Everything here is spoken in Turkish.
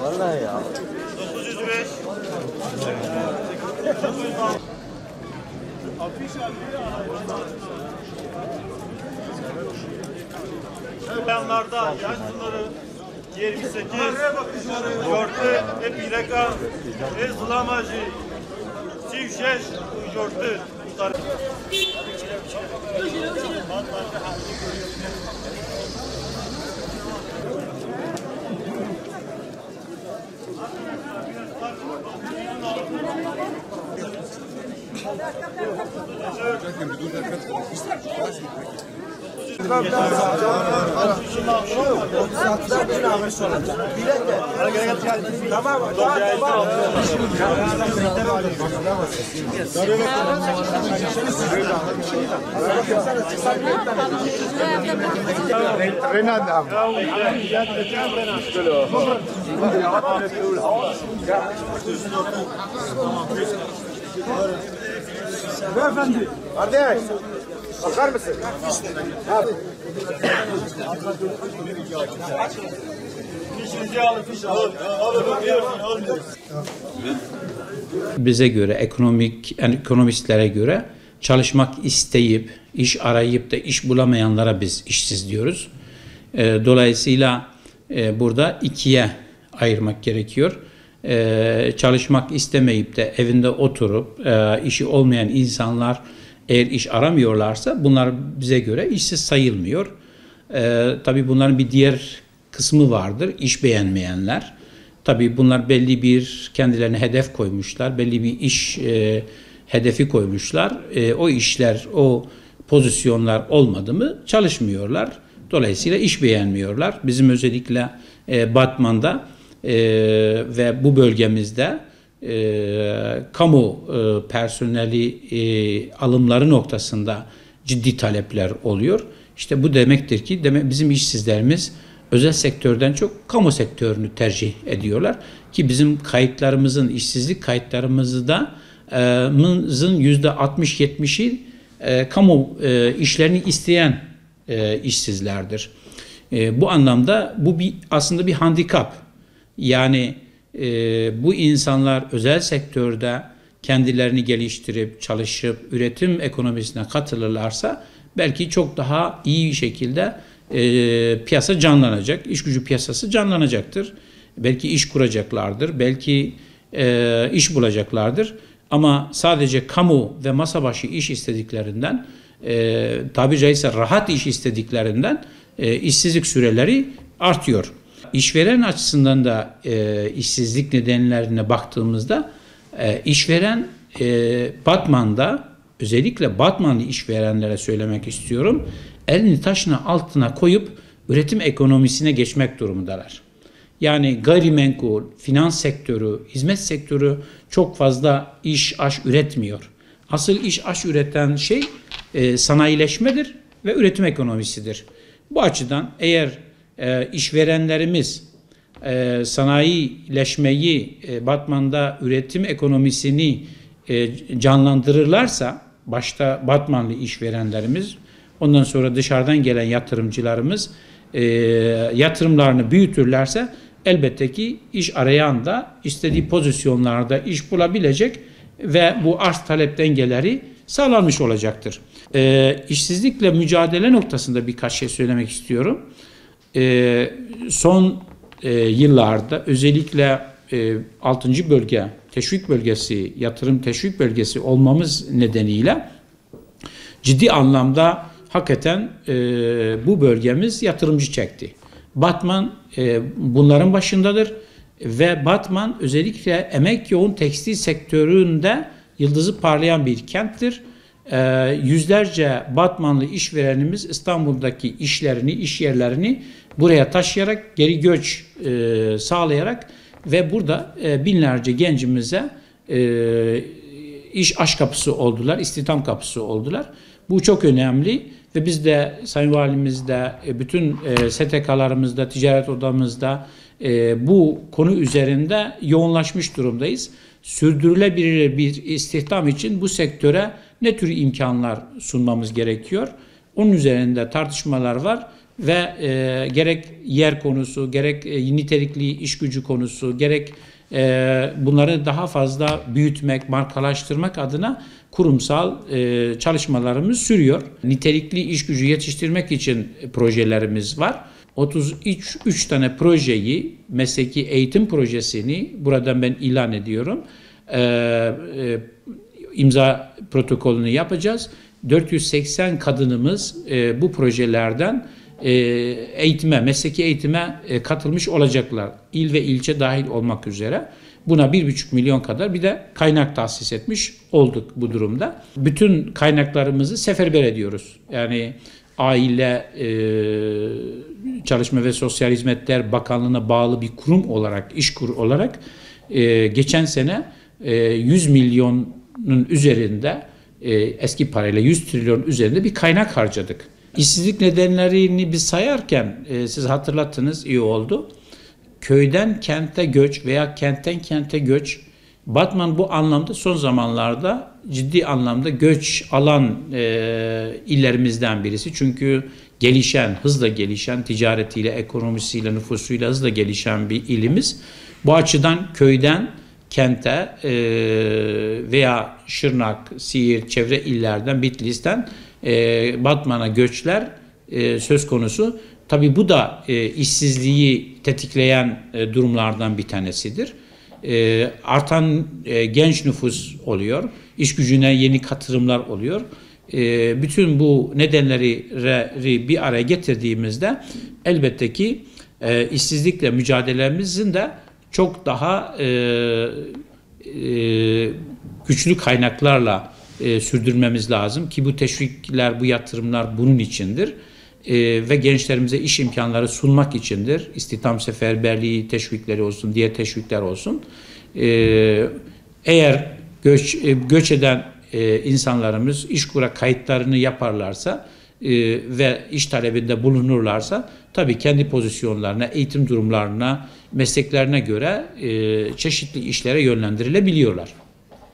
Vallahi ya. 905. Beyanlarda yaş sınırı 28, jortu, epileka, zlamajı, sivşeş, jortu. Beyefendi. Kardeş. Bakar mısın? Abi. Bize göre, ekonomistlere göre çalışmak isteyip, iş arayıp da iş bulamayanlara biz işsiz diyoruz. Dolayısıyla burada ikiye ayırmak gerekiyor. Çalışmak istemeyip de evinde oturup işi olmayan insanlar eğer iş aramıyorlarsa bunlar bize göre işsiz sayılmıyor. Tabii bunların bir diğer kısmı vardır, iş beğenmeyenler. Tabii bunlar belli bir kendilerine hedef koymuşlar, belli bir iş hedefi koymuşlar. O işler, o pozisyonlar olmadı mı çalışmıyorlar. Dolayısıyla iş beğenmiyorlar. Bizim özellikle Batman'da ve bu bölgemizde kamu personeli alımları noktasında ciddi talepler oluyor. İşte bu demektir ki bizim işsizlerimiz özel sektörden çok kamu sektörünü tercih ediyorlar. Ki bizim kayıtlarımızın, işsizlik kayıtlarımızda %60-70'i kamu işlerini isteyen işsizlerdir. Bu anlamda bu aslında bir handikap. Yani bu insanlar özel sektörde kendilerini geliştirip, çalışıp, üretim ekonomisine katılırlarsa belki çok daha iyi şekilde piyasa canlanacak, iş gücü piyasası canlanacaktır. Belki iş kuracaklardır, belki iş bulacaklardır. Ama sadece kamu ve masa başı iş istediklerinden, tabiri caizse rahat iş istediklerinden işsizlik süreleri artıyor. İşveren açısından da işsizlik nedenlerine baktığımızda işveren Batman'da, özellikle Batmanlı işverenlere söylemek istiyorum, elini taşın altına koyup üretim ekonomisine geçmek durumundalar. Yani gayrimenkul, finans sektörü, hizmet sektörü çok fazla aş üretmiyor. Asıl aş üreten şey sanayileşmedir ve üretim ekonomisidir. Bu açıdan eğer işverenlerimiz sanayileşmeyi, Batman'da üretim ekonomisini canlandırırlarsa, başta Batmanlı işverenlerimiz, ondan sonra dışarıdan gelen yatırımcılarımız yatırımlarını büyütürlerse elbette ki iş arayan da istediği pozisyonlarda iş bulabilecek ve bu arz talep dengeleri sağlanmış olacaktır. İşsizlikle mücadele noktasında birkaç şey söylemek istiyorum. Son yıllarda özellikle 6. bölge, teşvik bölgesi, yatırım teşvik bölgesi olmamız nedeniyle ciddi anlamda hakikaten bu bölgemiz yatırımcı çekti. Batman bunların başındadır ve Batman özellikle emek yoğun tekstil sektöründe yıldızı parlayan bir kenttir. Yüzlerce Batmanlı işverenimiz İstanbul'daki işlerini, iş yerlerini buraya taşıyarak, geri göç sağlayarak ve burada binlerce gencimize iş aş kapısı oldular, istihdam kapısı oldular. Bu çok önemli ve biz de Sayın Valimizde, bütün STK'larımızda, ticaret odamızda bu konu üzerinde yoğunlaşmış durumdayız. Sürdürülebilir bir istihdam için bu sektöre ne tür imkanlar sunmamız gerekiyor? Onun üzerinde tartışmalar var ve gerek yer konusu, gerek nitelikli iş gücü konusu, gerek bunları daha fazla büyütmek, markalaştırmak adına kurumsal çalışmalarımız sürüyor. Nitelikli iş gücü yetiştirmek için projelerimiz var. 33 tane projeyi, mesleki eğitim projesini buradan ben ilan ediyorum. İmza protokolünü yapacağız. 480 kadınımız bu projelerden eğitime, mesleki eğitime katılmış olacaklar. İl ve ilçe dahil olmak üzere. Buna 1,5 milyon kadar bir de kaynak tahsis etmiş olduk bu durumda. Bütün kaynaklarımızı seferber ediyoruz. Yani Aile, Çalışma ve Sosyal Hizmetler Bakanlığı'na bağlı bir kurum olarak, İşkur olarak geçen sene 100 milyonun üzerinde, eski parayla 100 trilyon üzerinde bir kaynak harcadık. İşsizlik nedenlerini biz sayarken siz hatırlattınız, iyi oldu. Köyden kente göç veya kentten kente göç, Batman bu anlamda son zamanlarda ciddi anlamda göç alan illerimizden birisi. Çünkü gelişen, hızla gelişen, ticaretiyle, ekonomisiyle, nüfusuyla hızla gelişen bir ilimiz. Bu açıdan köyden kente veya Şırnak, Siirt, çevre illerden, Bitlis'ten Batman'a göçler söz konusu. Tabii bu da işsizliği tetikleyen durumlardan bir tanesidir. Artan genç nüfus oluyor, iş gücüne yeni katılımlar oluyor. Bütün bu nedenleri bir araya getirdiğimizde elbette ki işsizlikle mücadelemizin de çok daha güçlü kaynaklarla sürdürmemiz lazım ki bu teşvikler, bu yatırımlar bunun içindir. Ve gençlerimize iş imkanları sunmak içindir. İstihdam seferberliği teşvikleri olsun, diğer teşvikler olsun. Eğer göç eden insanlarımız İşkur'a kayıtlarını yaparlarsa ve iş talebinde bulunurlarsa tabii kendi pozisyonlarına, eğitim durumlarına, mesleklerine göre çeşitli işlere yönlendirilebiliyorlar.